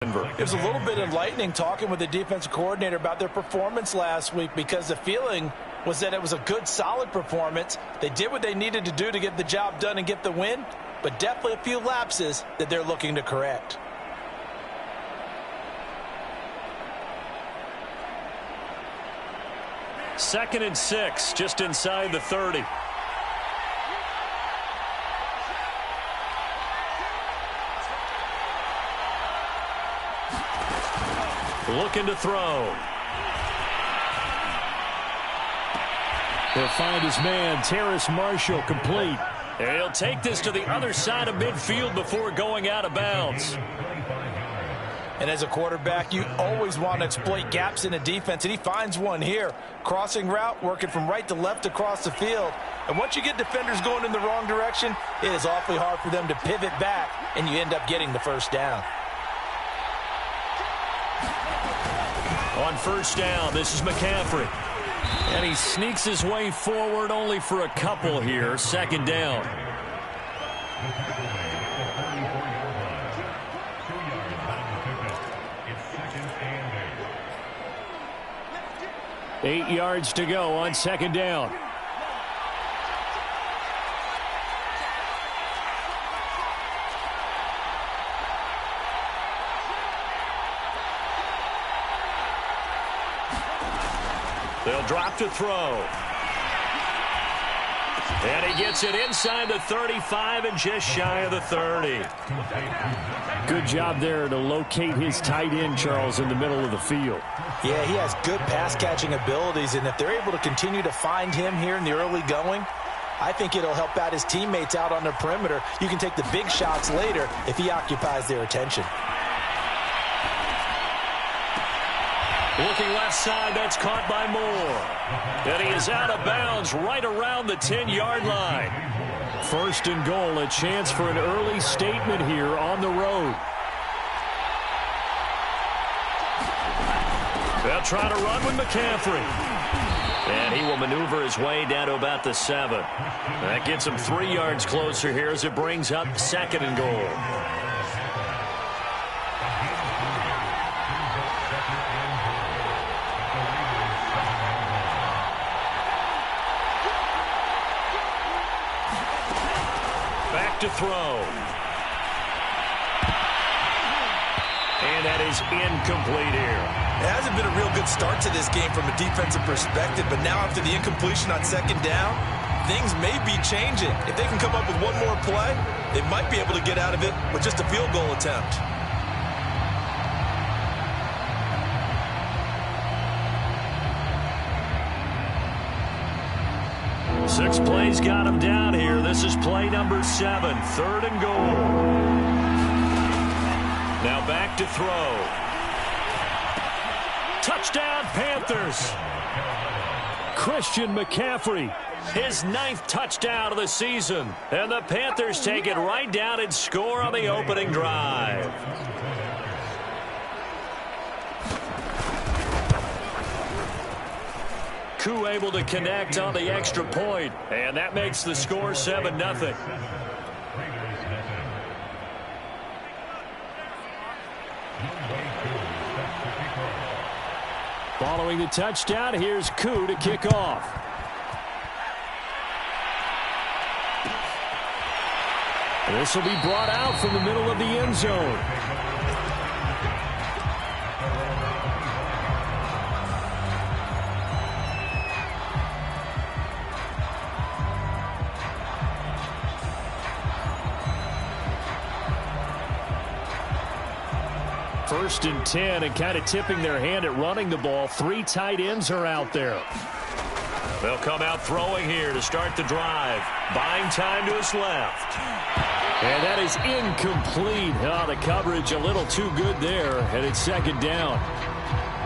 It was a little bit enlightening talking with the defensive coordinator about their performance last week, because the feeling was that it was a good, solid performance. They did what they needed to do to get the job done and get the win, but definitely a few lapses that they're looking to correct. Second and 6, just inside the 30. Looking to throw. He'll find his man, Terrace Marshall, complete. He'll take this to the other side of midfield before going out of bounds. And as a quarterback, you always want to exploit gaps in a defense, and he finds one here. Crossing route, working from right to left across the field. And once you get defenders going in the wrong direction, it is awfully hard for them to pivot back, and you end up getting the first down. On first down, this is McCaffrey. And he sneaks his way forward only for a couple here. Second down. Eight yards to go on second down. They'll drop to throw. And he gets it inside the 35 and just shy of the 30. Good job there to locate his tight end, Charles, in the middle of the field. Yeah, he has good pass-catching abilities, and if they're able to continue to find him here in the early going, I think it'll help out his teammates out on the perimeter. You can take the big shots later if he occupies their attention. Looking left side, that's caught by Moore. And he is out of bounds right around the 10-yard line. First and goal, a chance for an early statement here on the road. They'll try to run with McCaffrey. And he will maneuver his way down to about the 7. That gets him 3 yards closer here as it brings up second and goal. To throw. And that is incomplete here. It hasn't been a real good start to this game from a defensive perspective, but now after the incompletion on second down, things may be changing. If they can come up with one more play, they might be able to get out of it with just a field goal attempt. Six plays got him down here. This is play number 7, third and goal. Now back to throw. Touchdown, Panthers. Christian McCaffrey. His 9th touchdown of the season. And the Panthers take it right down and score on the opening drive. Koo able to connect on the extra point, and that makes the score 7-0. Following the touchdown, here's Koo to kick off. This will be brought out from the middle of the end zone. First and 10, and kind of tipping their hand at running the ball. 3 tight ends are out there. They'll come out throwing here to start the drive. Buying time to his left. And that is incomplete. Oh, the coverage a little too good there, and it's second down.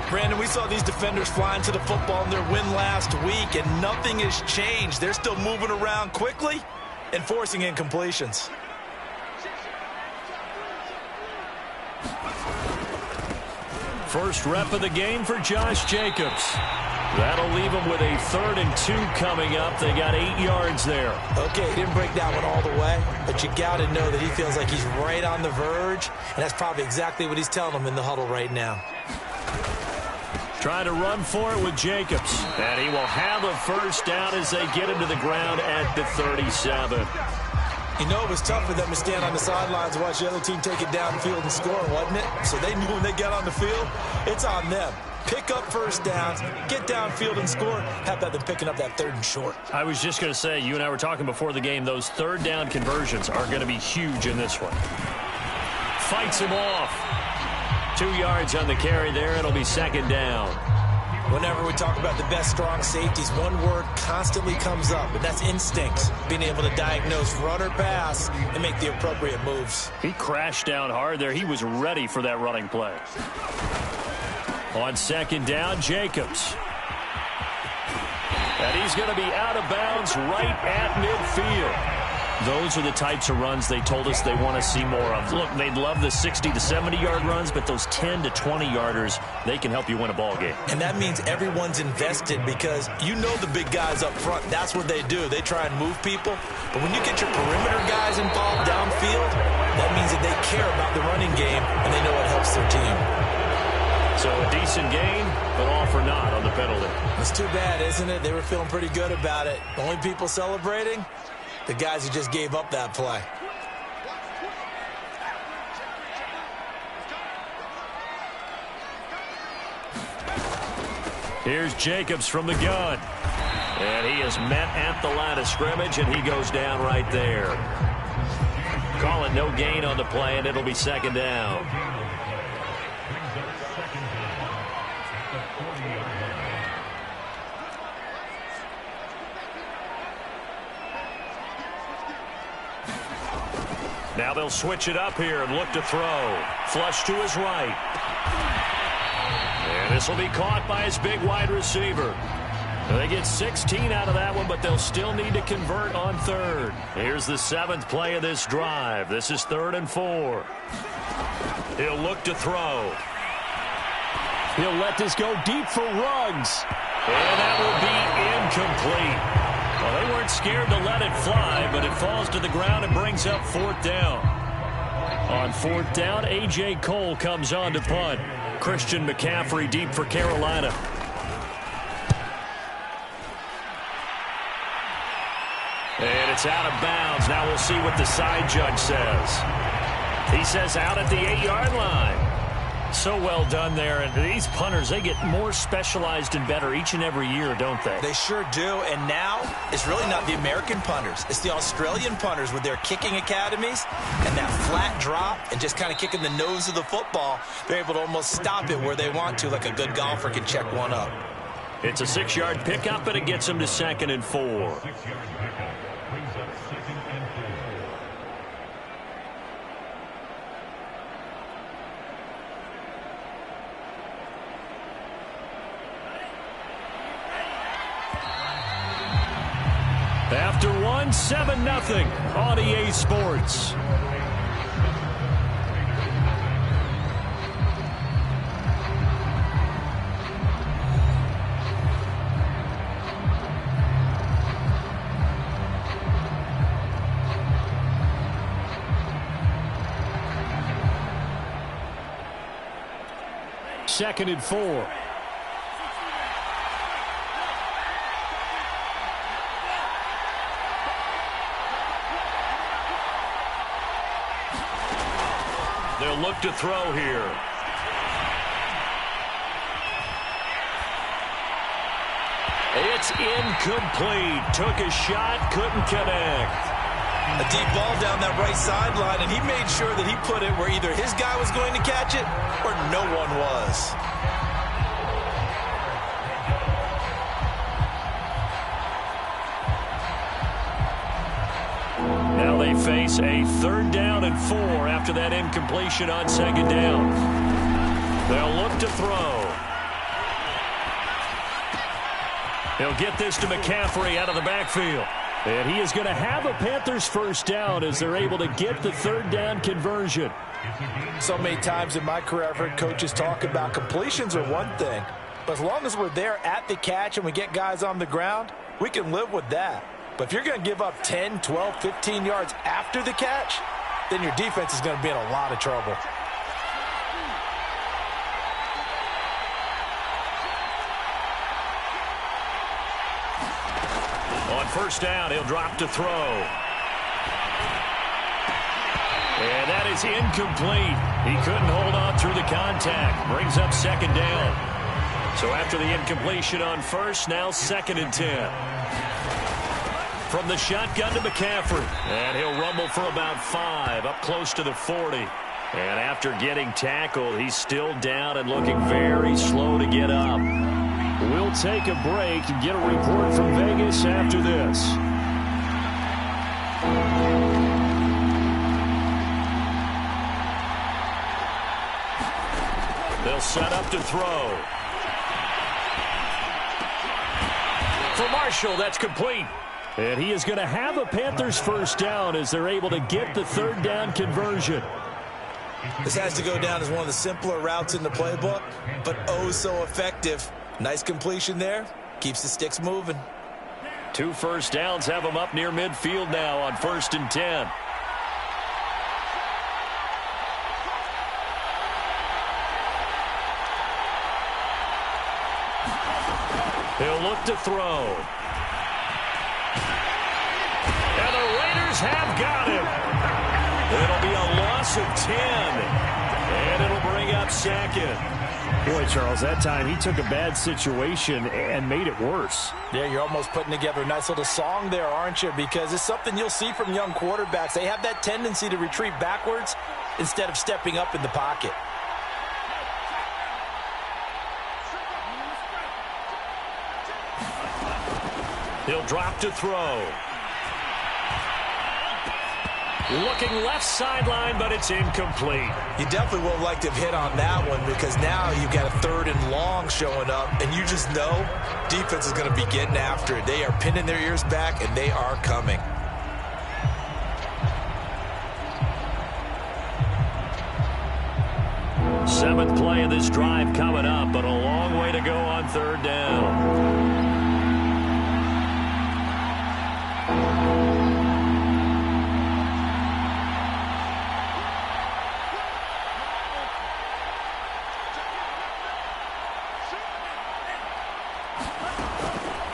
Brandon, we saw these defenders flying to the football in their win last week, and nothing has changed. They're still moving around quickly and forcing incompletions. First rep of the game for Josh Jacobs. That'll leave them with a 3rd and 2 coming up. They got 8 yards there. Okay, he didn't break that one all the way, but you got to know that he feels like he's right on the verge, and that's probably exactly what he's telling them in the huddle right now. Trying to run for it with Jacobs. And he will have a first down as they get into the ground at the 37. You know, it was tough for them to stand on the sidelines and watch the other team take it downfield and score, wasn't it? So they knew when they got on the field, it's on them. Pick up first downs, get downfield and score. How about them picking up that 3rd and short? I was just going to say, you and I were talking before the game, those 3rd down conversions are going to be huge in this one. Fights him off. 2 yards on the carry there. It'll be 2nd down. Whenever we talk about the best strong safeties, one word constantly comes up, and that's instinct. Being able to diagnose run or pass and make the appropriate moves. He crashed down hard there. He was ready for that running play. On 2nd down, Jacobs. And he's going to be out of bounds right at midfield. Those are the types of runs they told us they want to see more of. Look, they'd love the 60 to 70-yard runs, but those 10 to 20-yarders, they can help you win a ball game. And that means everyone's invested because you know the big guys up front. That's what they do. They try and move people. But when you get your perimeter guys involved downfield, that means that they care about the running game and they know it helps their team. So a decent gain, but all for naught on the penalty. It's too bad, isn't it? They were feeling pretty good about it. The only people celebrating, the guys who just gave up that play. Here's Jacobs from the gun. And he is met at the line of scrimmage, and he goes down right there. Call it no gain on the play, and it'll be 2nd down. Now they'll switch it up here and look to throw. Flush to his right. And this will be caught by his big wide receiver. They get 16 out of that one, but they'll still need to convert on 3rd. Here's the 7th play of this drive. This is 3rd and 4. He'll look to throw. He'll let this go deep for Ruggs. And that will be incomplete. Well, they weren't scared to let it fly, but it falls to the ground and brings up 4th down. On 4th down, A.J. Cole comes on to punt. Christian McCaffrey deep for Carolina. And it's out of bounds. Now we'll see what the side judge says. He says out at the 8-yard line. So well done there. And these punters, they get more specialized and better each and every year, don't they? They sure do. And now it's really not the American punters. It's the Australian punters with their kicking academies and that flat drop and just kind of kicking the nose of the football. They're able to almost stop it where they want to, like a good golfer can check one up. It's a 6-yard pickup, and it gets them to 2nd and 4. After one, 7-0 on EA Sports. Second and 4. They'll look to throw here. It's incomplete. Took a shot, couldn't connect. A deep ball down that right sideline, and he made sure that he put it where either his guy was going to catch it or no one was. Now they face a 3rd down and 4 after that incompletion on 2nd down. They'll look to throw. He'll get this to McCaffrey out of the backfield. And he is going to have a Panthers first down as they're able to get the 3rd down conversion. So many times in my career I've heard coaches talk about completions are one thing, But as long as we're there at the catch and we get guys on the ground, we can live with that. But if you're going to give up 10, 12, 15 yards after the catch, then your defense is going to be in a lot of trouble. On first down, he'll drop to throw. And that is incomplete. He couldn't hold on through the contact. Brings up second down. So after the incompletion on first, now 2nd and 10. From the shotgun to McCaffrey. And he'll rumble for about 5, up close to the 40. And after getting tackled, he's still down and looking very slow to get up. We'll take a break and get a report from Vegas after this. They'll set up to throw. For Marshall, that's complete. And he is going to have a Panthers first down as they're able to get the 3rd down conversion. This has to go down as one of the simpler routes in the playbook, but oh so effective. Nice completion there. Keeps the sticks moving. 2 first downs have him up near midfield now on 1st and 10. He'll look to throw. And the Raiders have got him. It'll be a loss of 10. And it'll bring up 2nd. Boy, Charles, that time he took a bad situation and made it worse. Yeah, you're almost putting together a nice little song there, aren't you? Because it's something you'll see from young quarterbacks. They have that tendency to retreat backwards instead of stepping up in the pocket. He'll drop to throw. Looking left sideline, but it's incomplete. You definitely would have liked to have hit on that one because now you've got a 3rd and long showing up, and you just know defense is going to be getting after it. They are pinning their ears back, and they are coming. Seventh play of this drive coming up, but a long way to go on 3rd down.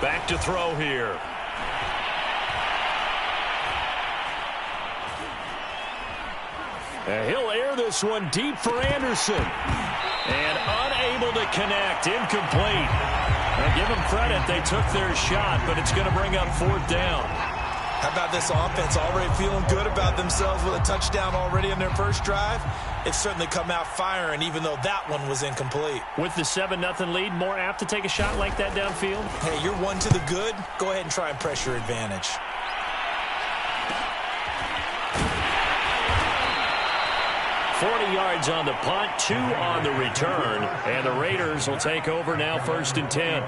Back to throw here. And he'll air this one deep for Anderson. And unable to connect. Incomplete. And give them credit. They took their shot, but it's going to bring up 4th down. How about this offense already feeling good about themselves with a touchdown already in their first drive? It's certainly come out firing, even though that one was incomplete. With the 7-0 lead, more apt to take a shot like that downfield? Hey, you're one to the good. Go ahead and try and press your advantage. .40 yards on the punt, 2 on the return, and the Raiders will take over now 1st and 10.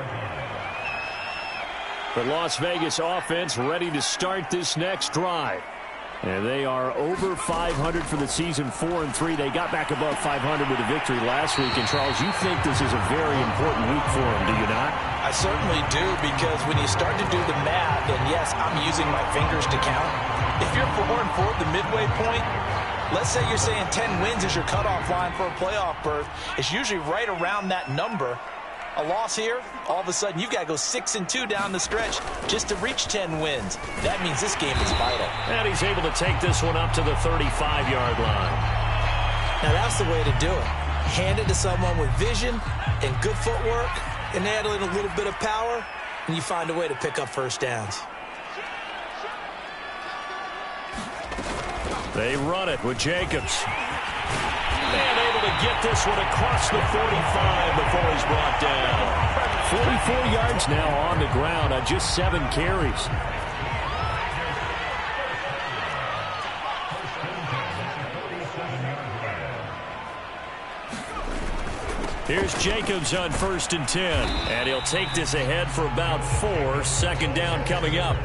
The Las Vegas offense ready to start this next drive. And they are over 500 for the season, 4-3. They got back above 500 with a victory last week. And, Charles, you think this is a very important week for them, do you not? I certainly do, because when you start to do the math, and yes, I'm using my fingers to count. If you're 4-4 at the midway point, let's say you're saying 10 wins is your cutoff line for a playoff berth. It's usually right around that number. A loss here, all of a sudden you've got to go 6-2 down the stretch just to reach 10 wins. That means this game is vital. And he's able to take this one up to the 35-yard line. Now that's the way to do it. Hand it to someone with vision and good footwork, and add in a little bit of power, and you find a way to pick up first downs. They run it with Jacobs. And able to get this one across the 45 before he's brought down. 44 yards now on the ground on just 7 carries. Here's Jacobs on 1st and 10. And he'll take this ahead for about 4. 2nd down coming up.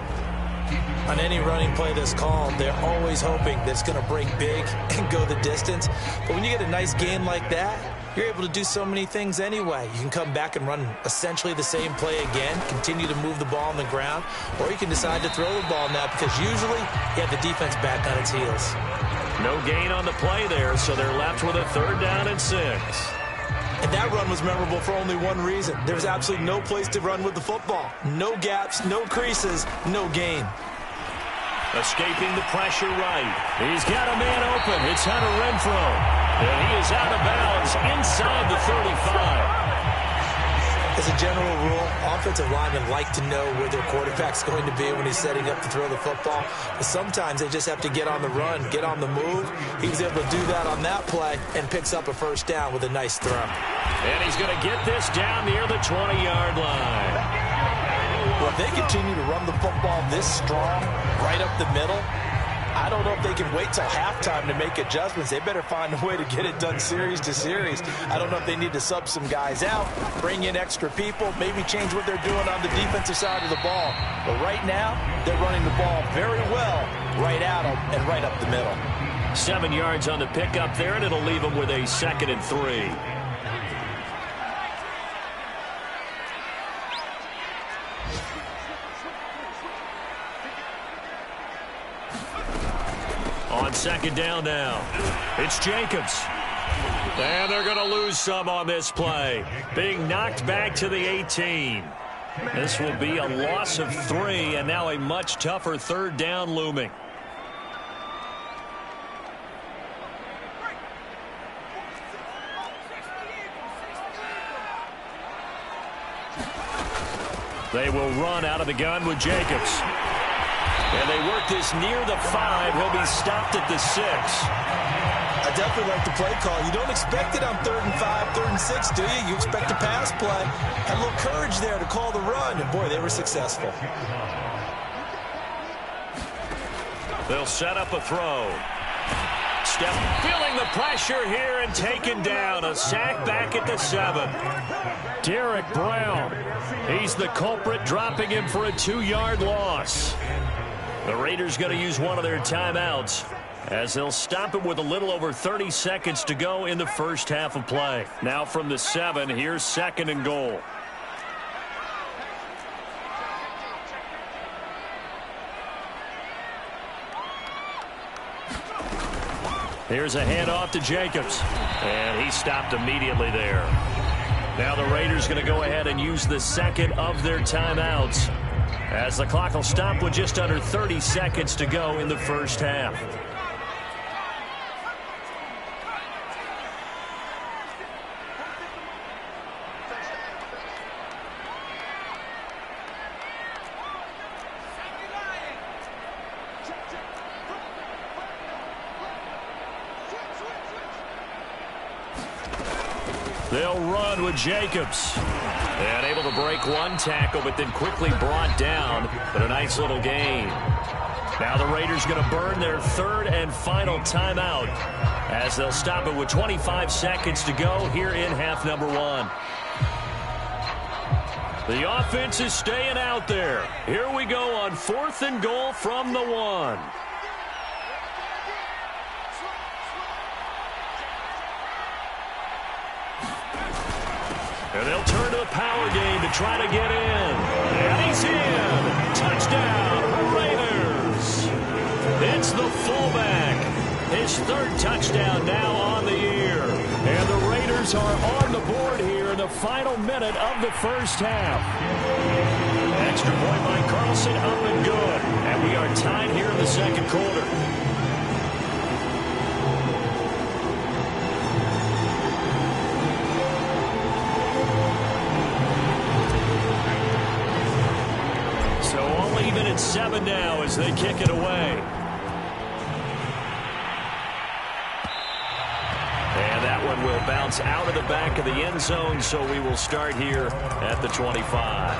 On any running play that's called, they're always hoping that it's going to break big and go the distance. But when you get a nice gain like that, you're able to do so many things anyway. You can come back and run essentially the same play again, continue to move the ball on the ground, or you can decide to throw the ball now because usually you have the defense back on its heels. No gain on the play there, so they're left with a 3rd down and 6. And that run was memorable for only one reason. There was absolutely no place to run with the football. No gaps, no creases, no gain. Escaping the pressure right. He's got a man open. It's Hunter Renfrow. And he is out of bounds inside the 35. As a general rule, offensive linemen like to know where their quarterback's going to be when he's setting up to throw the football. But sometimes they just have to get on the run, get on the move. He was able to do that on that play and picks up a 1st down with a nice throw. And he's going to get this down near the 20-yard line. Well, if they continue to run the football this strong, right up the middle, I don't know if they can wait till halftime to make adjustments. They better find a way to get it done series to series. I don't know if they need to sub some guys out, bring in extra people, maybe change what they're doing on the defensive side of the ball. But right now, they're running the ball very well right at them and right up the middle. 7 yards on the pickup there, and it'll leave them with a 2nd and 3. On 2nd down now, it's Jacobs. And they're going to lose some on this play. Being knocked back to the 18. This will be a loss of 3, and now a much tougher 3rd down looming. They will run out of the gun with Jacobs. And they work this near the 5. He'll be stopped at the 6. I definitely like the play call. You don't expect it on 3rd and 5, 3rd and 6, do you? You expect a pass play. Had a little courage there to call the run, and boy, they were successful. They'll set up a throw. Step feeling the pressure here and taken down. A sack back at the 7. Derek Brown. He's the culprit, dropping him for a 2-yard loss. The Raiders going to use one of their timeouts as they'll stop it with a little over 30 seconds to go in the 1st half of play. Now from the 7, here's 2nd and goal. Here's a handoff to Jacobs. And he stopped immediately there. Now the Raiders going to go ahead and use the 2nd of their timeouts, as the clock will stop with just under 30 seconds to go in the 1st half. They'll run with Jacobs. And able to break one tackle, but then quickly brought down. But a nice little gain. Now the Raiders going to burn their 3rd and final timeout, as they'll stop it with 25 seconds to go here in half number 1. The offense is staying out there. Here we go on 4th and goal from the 1. And they'll turn to the power game to try to get in. And he's in. Touchdown, Raiders. It's the fullback. His 3rd touchdown now on the year. And the Raiders are on the board here in the final minute of the 1st half. Extra point by Carlson, up and good. And we are tied here in the 2nd quarter. Even at 7 now as they kick it away. And that one will bounce out of the back of the end zone, so we will start here at the 25.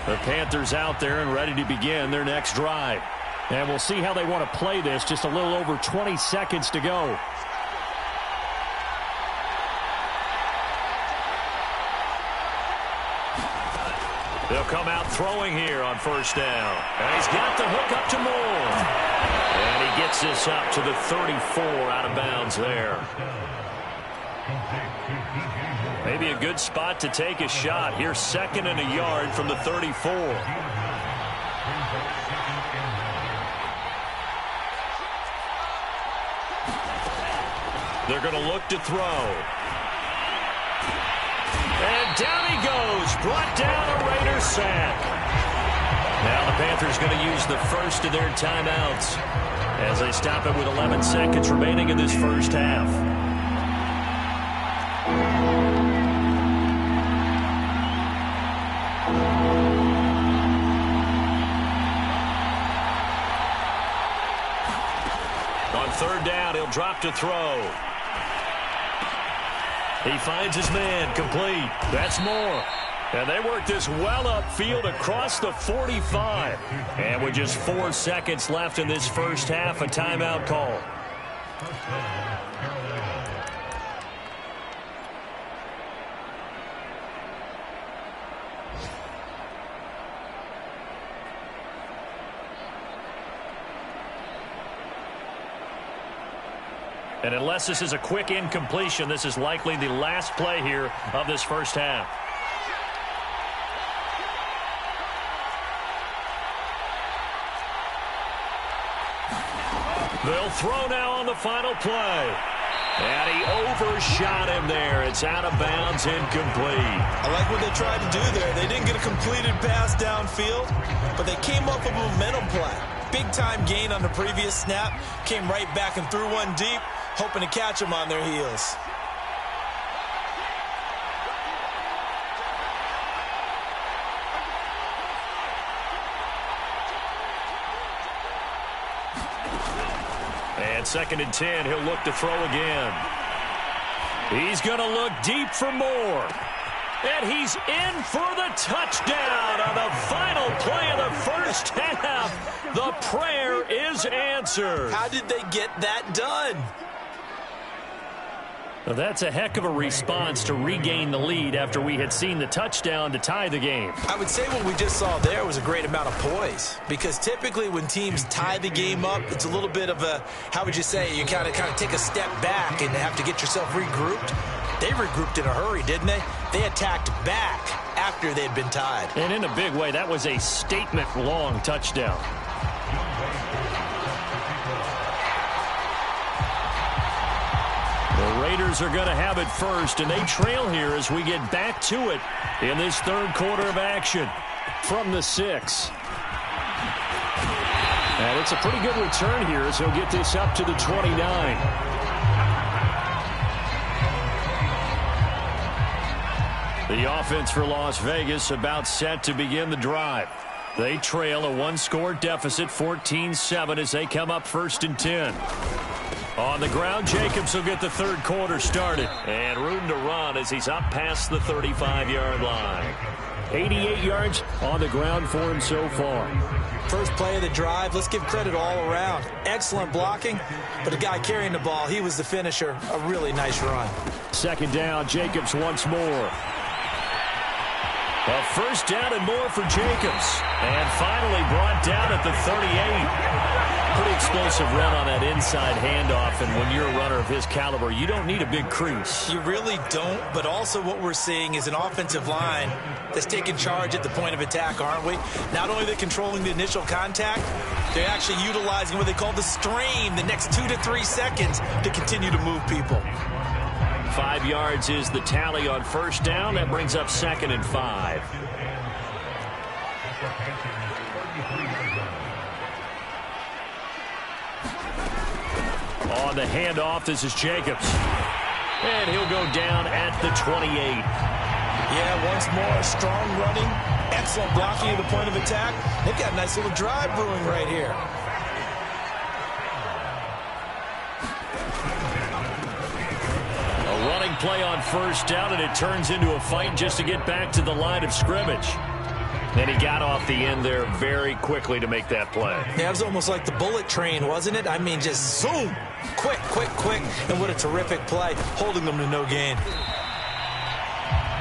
The Panthers out there and ready to begin their next drive. And we'll see how they want to play this. Just a little over 20 seconds to go. They'll come out throwing here on first down. And he's got the hook up to Moore. And he gets this up to the 34 out of bounds there. Maybe a good spot to take a shot. Here's 2nd and a yard from the 34. They're going to look to throw. And down he goes. Brought down a Raider sack. Now the Panthers going to use the first of their timeouts as they stop it with 11 seconds remaining in this first half. On 3rd down, he'll drop to throw. He finds his man, complete. That's Moore. And they work this well upfield across the 45. And with just 4 seconds left in this first half, a timeout call. And unless this is a quick incompletion, this is likely the last play here of this first half. They'll throw now on the final play. And he overshot him there. It's out of bounds, incomplete. I like what they tried to do there. They didn't get a completed pass downfield, but they came up with a momentum play. Big-time gain on the previous snap. Came right back and threw one deep, hoping to catch them on their heels. And 2nd and 10, he'll look to throw again. He's going to look deep for Moore. And he's in for the touchdown on the final play of the first half. The prayer is answered. How did they get that done? Well, that's a heck of a response to regain the lead after we had seen the touchdown to tie the game. I would say what we just saw there was a great amount of poise, because typically when teams tie the game up, it's a little bit of a, how would you say, you kind of take a step back and have to get yourself regrouped. They regrouped in a hurry, didn't they? They attacked back after they'd been tied. And in a big way, that was a statement-long touchdown. The Raiders are going to have it first, and they trail here as we get back to it in this 3rd quarter of action from the 6. And it's a pretty good return here as he'll get this up to the 29. The offense for Las Vegas about set to begin the drive. They trail a 1-score deficit, 14-7, as they come up 1st and 10. On the ground, Jacobs will get the 3rd quarter started. And room to run as he's up past the 35-yard line. 88 yards on the ground for him so far. First play of the drive, let's give credit all around. Excellent blocking, but the guy carrying the ball, he was the finisher. A really nice run. 2nd down, Jacobs once more. A 1st down and more for Jacobs. And finally brought down at the 38. Pretty explosive run on that inside handoff, and when you're a runner of his caliber, you don't need a big crease. You really don't, but also what we're seeing is an offensive line that's taking charge at the point of attack, aren't we? Not only are they controlling the initial contact, they're actually utilizing what they call the strain, the next 2 to 3 seconds, to continue to move people. 5 yards is the tally on 1st down. That brings up 2nd and 5. On the handoff, this is Jacobs. And he'll go down at the 28. Yeah, once more, strong running, excellent blocking at the point of attack. They've got a nice little drive brewing right here. A running play on 1st down, and it turns into a fight just to get back to the line of scrimmage. And he got off the end there very quickly to make that play. Yeah, it was almost like the bullet train, wasn't it? I mean, just zoom, quick, quick, quick. And what a terrific play, holding them to no gain.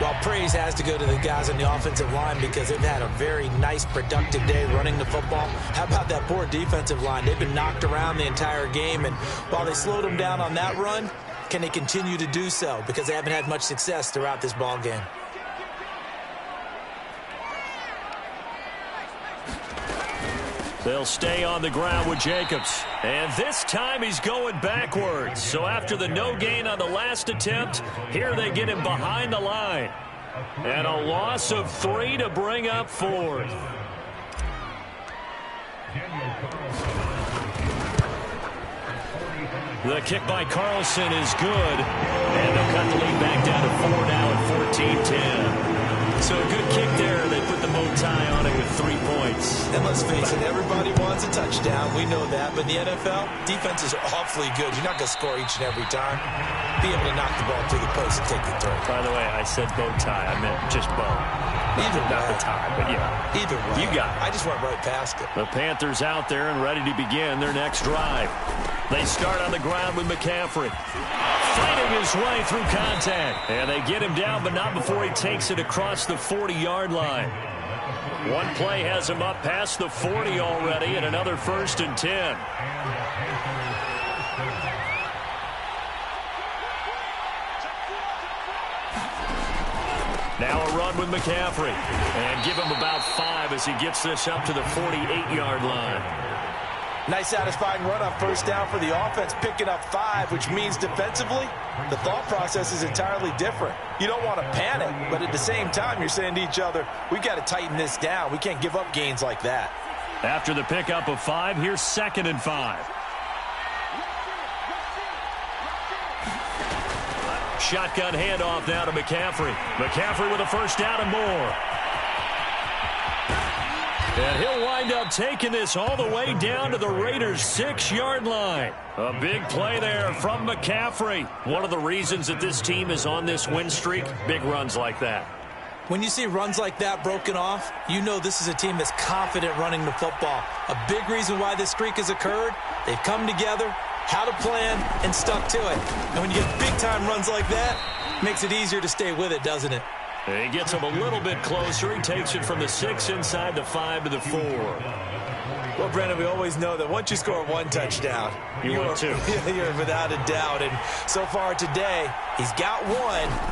Well, praise has to go to the guys on the offensive line because they've had a very nice, productive day running the football. How about that poor defensive line? They've been knocked around the entire game, and while they slowed them down on that run, can they continue to do so? Because they haven't had much success throughout this ball game. They'll stay on the ground with Jacobs. And this time he's going backwards. So after the no gain on the last attempt, here they get him behind the line. And a loss of 3 to bring up 4th. The kick by Carlson is good. And they'll cut the lead back down to 4 now at 14-10. So a good kick there. They put the bow tie on it with 3 points. And let's face it, everybody wants a touchdown. We know that. But in the NFL, defenses are awfully good. You're not going to score each and every time. Be able to knock the ball through the post and take the throw. By the way, I said bow tie. I meant just bow. Either way. Not the tie, but yeah. Either way. You got it. I just went right past it. The Panthers out there and ready to begin their next drive. They start on the ground with McCaffrey. Fighting his way through contact. And they get him down, but not before he takes it across the 40-yard line. One play has him up past the 40 already, and another 1st and 10. Now a run with McCaffrey. And give him about 5 as he gets this up to the 48-yard line. Nice satisfying run on first down for the offense, picking up 5, which means defensively, the thought process is entirely different. You don't want to panic, but at the same time, you're saying to each other, we've got to tighten this down. We can't give up gains like that. After the pickup of 5, here's 2nd and 5. Shotgun handoff now to McCaffrey. McCaffrey with a first down and more. And he'll wind up taking this all the way down to the Raiders' 6-yard line. A big play there from McCaffrey. One of the reasons that this team is on this win streak, big runs like that. When you see runs like that broken off, you know this is a team that's confident running the football. A big reason why this streak has occurred, they've come together, had a plan, and stuck to it. And when you get big-time runs like that, it makes it easier to stay with it, doesn't it? He gets him a little bit closer. He takes it from the 6 inside the 5 to the 4. Well, Brendan, we always know that once you score 1 touchdown, you're without a doubt. And so far today, he's got 1,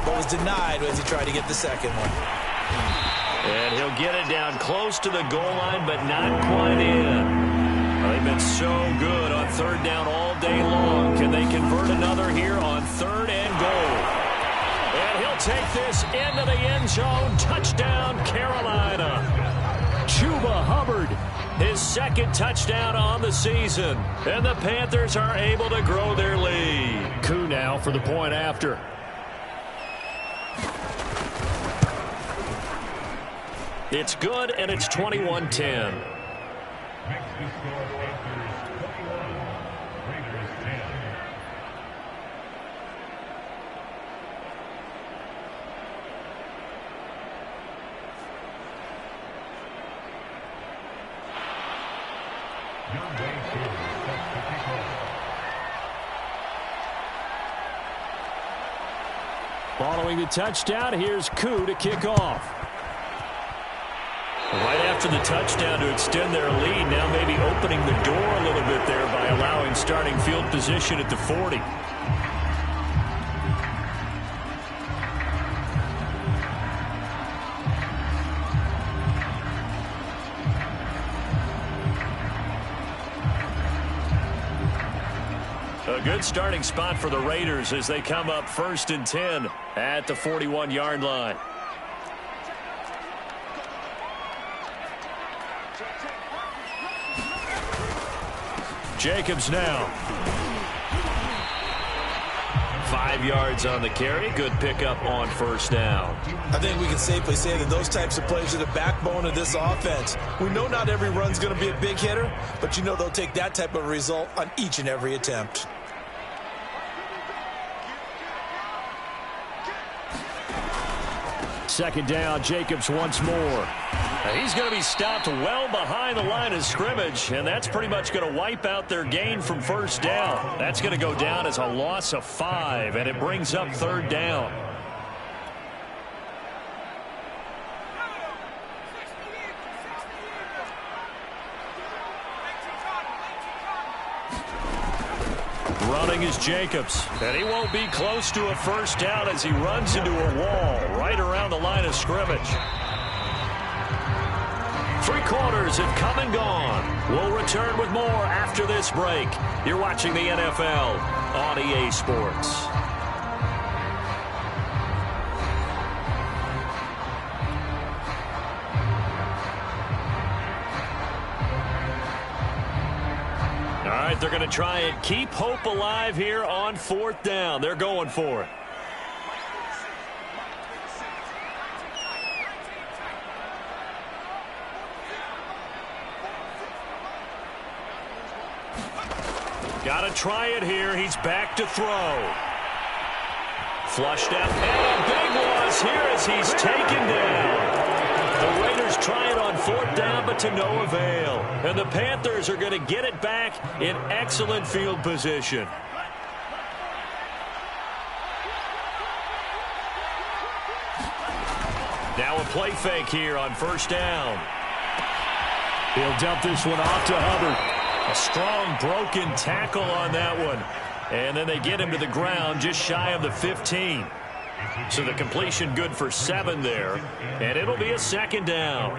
but was denied as he tried to get the second one. And he'll get it down close to the goal line, but not quite in. Well, they've been so good on 3rd down all day long. Can they convert another here on 3rd and goal? And he'll take this into the end zone. Touchdown, Carolina. Chuba Hubbard, his 2nd touchdown on the season. And the Panthers are able to grow their lead. Koo now for the point after. It's good, and it's 21-10. Following the touchdown, here's Koo to kick off. Right after the touchdown to extend their lead, now maybe opening the door a little bit there by allowing starting field position at the 40. A good starting spot for the Raiders as they come up 1st and 10 at the 41-yard line. Jacobs now. 5 yards on the carry. Good pickup on 1st down. I think we can safely say that those types of plays are the backbone of this offense. We know not every run's going to be a big hitter, but you know they'll take that type of result on each and every attempt. Second down, Jacobs once more. He's going to be stopped well behind the line of scrimmage, and that's pretty much going to wipe out their gain from 1st down. That's going to go down as a loss of 5, and it brings up 3rd down. Running is Jacobs, and he won't be close to a first down as he runs into a wall right around the line of scrimmage. 3 quarters have come and gone. We'll return with more after this break. You're watching the NFL on EA Sports. All right, they're going to try and keep hope alive here on 4th down. They're going for it. Got to try it here. He's back to throw. Flushed out. And a big loss here as he's taken down. The Raiders try it on 4th down, but to no avail. And the Panthers are going to get it back in excellent field position. Now a play fake here on 1st down. He'll dump this one off to Hubbard. A strong broken tackle on that one. And then they get him to the ground just shy of the 15. So the completion good for 7 there. And it'll be a 2nd down.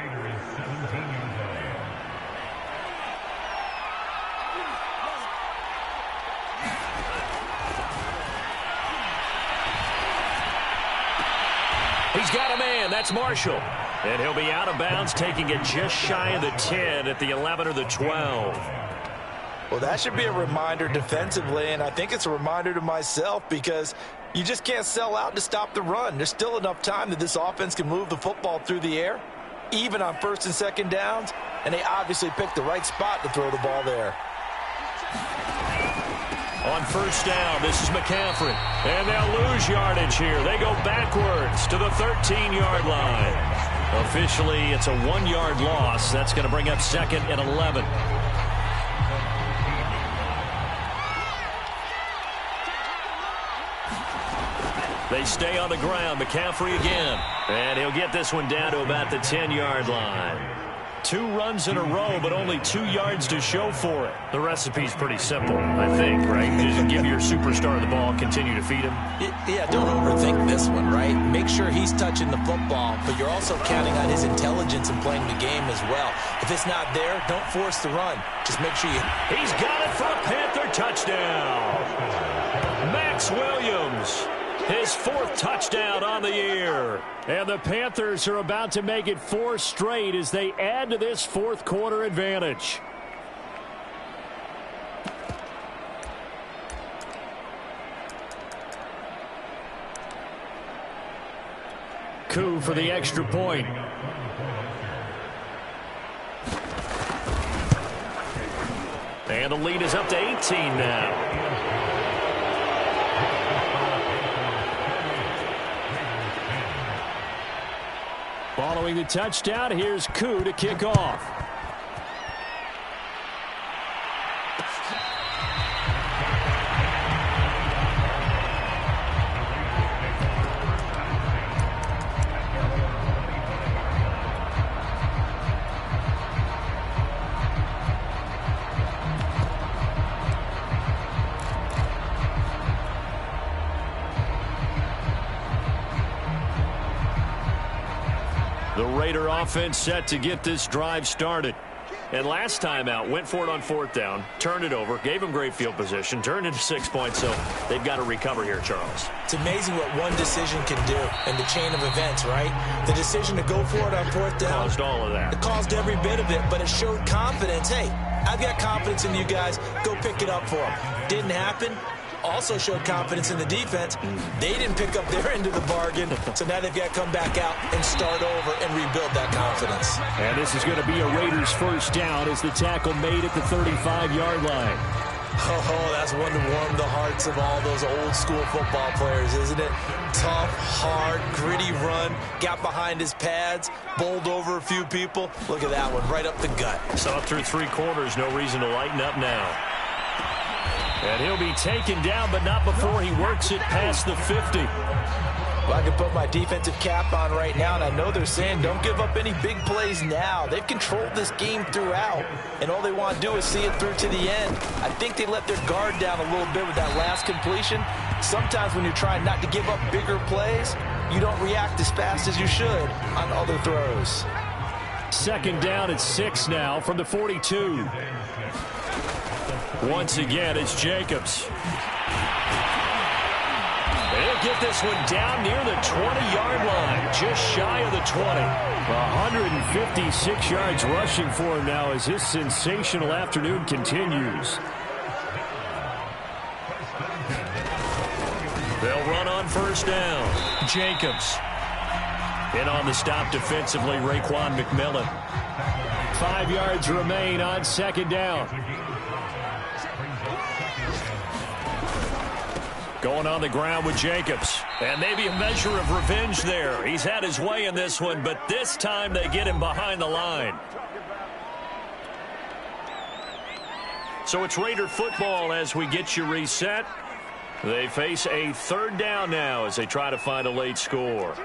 He's got a man. That's Marshall. And he'll be out of bounds, taking it just shy of the 10 at the 11 or the 12. Well, that should be a reminder defensively, and I think it's a reminder to myself because you just can't sell out to stop the run. There's still enough time that this offense can move the football through the air, even on 1st and 2nd downs, and they obviously picked the right spot to throw the ball there. On 1st down, this is McCaffrey, and they'll lose yardage here. They go backwards to the 13-yard line. Officially, it's a 1-yard loss. That's going to bring up 2nd and 11. They stay on the ground. McCaffrey again. And he'll get this one down to about the 10-yard line. 2 runs in a row, but only 2 yards to show for it. The recipe's pretty simple, I think, right? Just give your superstar the ball, continue to feed him. Yeah, don't overthink this one, right? Make sure he's touching the football, but you're also counting on his intelligence in playing the game as well. If it's not there, don't force the run. Just make sure you... He's got it for a Panther touchdown. Max Williams. His 4th touchdown on the year. And the Panthers are about to make it 4 straight as they add to this 4th quarter advantage. Coup for the extra point. And the lead is up to 18 now. Following the touchdown, here's Koo to kick off. The Raider offense set to get this drive started. And last time out, went for it on 4th down, turned it over, gave them great field position, turned into 6 points, so they've got to recover here, Charles. It's amazing what one decision can do in the chain of events, right? The decision to go for it on 4th down. Caused all of that. It caused every bit of it, but it showed confidence. Hey, I've got confidence in you guys. Go pick it up for them. Didn't happen. Also showed confidence in the defense. They didn't pick up their end of the bargain, so now they've got to come back out and start over and rebuild that confidence. And this is going to be a Raiders 1st down as the tackle made at the 35-yard line. Oh, that's one to warm the hearts of all those old school football players, isn't it? Tough, hard, gritty run, got behind his pads, bowled over a few people. Look at that one, right up the gut. So up through 3 quarters, no reason to lighten up now. And he'll be taken down, but not before he works it past the 50. Well, I can put my defensive cap on right now, and I know they're saying don't give up any big plays now. They've controlled this game throughout, and all they want to do is see it through to the end. I think they let their guard down a little bit with that last completion. Sometimes when you're trying not to give up bigger plays, you don't react as fast as you should on other throws. Second down at 6 now from the 42. Once again, it's Jacobs. They'll get this one down near the 20-yard line, just shy of the 20. 156 yards rushing for him now as his sensational afternoon continues. They'll run on first down. Jacobs. In on the stop defensively, Raekwon McMillan. 5 yards remain on second down. Going on the ground with Jacobs. And maybe a measure of revenge there. He's had his way in this one, but this time they get him behind the line. So it's Raider football as we get you reset. They face a third down now as they try to find a late score.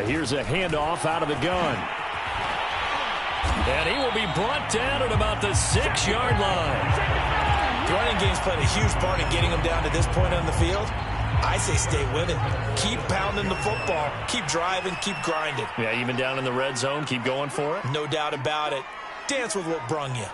Here's a handoff out of the gun. And he will be brought down at about the 6-yard line. The running game's played a huge part in getting them down to this point on the field. I say stay with it. Keep pounding the football. Keep driving. Keep grinding. Yeah, even down in the red zone, keep going for it. No doubt about it. Dance with what brung you.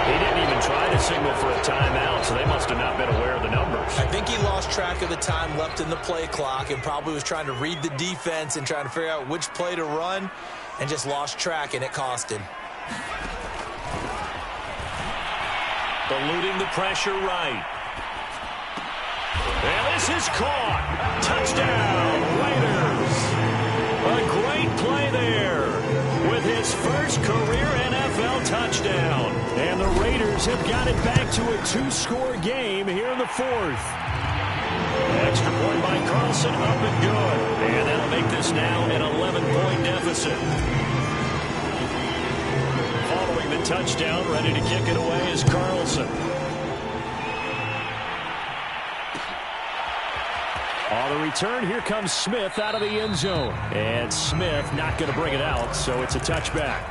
He didn't even try to signal for a timeout, so they must have not been aware of the numbers. I think he lost track of the time left in the play clock and probably was trying to read the defense and trying to figure out which play to run and just lost track, and it cost him. Eluding the pressure right. And this is caught. Touchdown, Raiders. A great play there with his first career NFL touchdown. And the Raiders have got it back to a 2-score game here in the fourth. Extra point by Carlson, up and good. And that'll make this now an 11-point deficit. Following the touchdown, ready to kick it away is Carlson. On the return, here comes Smith out of the end zone. And Smith not going to bring it out, so it's a touchback.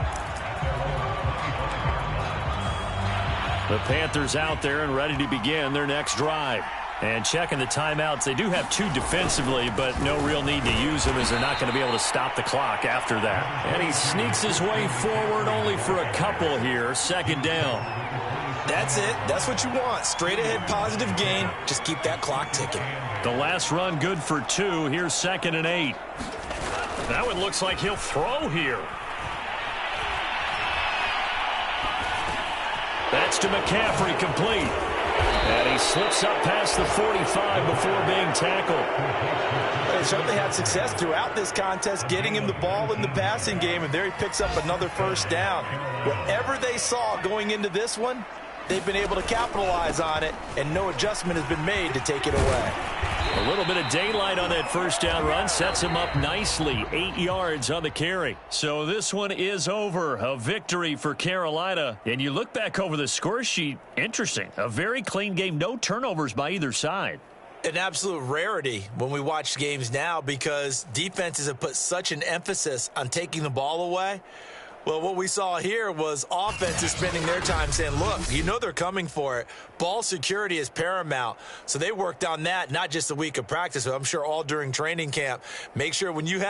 The Panthers out there and ready to begin their next drive. And checking the timeouts, they do have 2 defensively, but no real need to use them as they're not going to be able to stop the clock after that. And he sneaks his way forward only for a couple here. Second down. That's it. That's what you want. Straight ahead positive gain. Just keep that clock ticking. The last run good for 2. Here's 2nd and 8. That one looks like he'll throw here. That's to McCaffrey, complete. And he slips up past the 45 before being tackled. They certainly had success throughout this contest getting him the ball in the passing game, and there he picks up another first down. Whatever they saw going into this one, they've been able to capitalize on it, and no adjustment has been made to take it away. A little bit of daylight on that first down run sets him up nicely. 8 yards on the carry. So this one is over. A victory for Carolina. And you look back over the score sheet. Interesting. A very clean game. No turnovers by either side. An absolute rarity when we watch games now because defenses have put such an emphasis on taking the ball away. Well, what we saw here was offenses spending their time saying, look, you know they're coming for it. Ball security is paramount. So they worked on that, not just a week of practice, but I'm sure all during training camp. Make sure when you have it,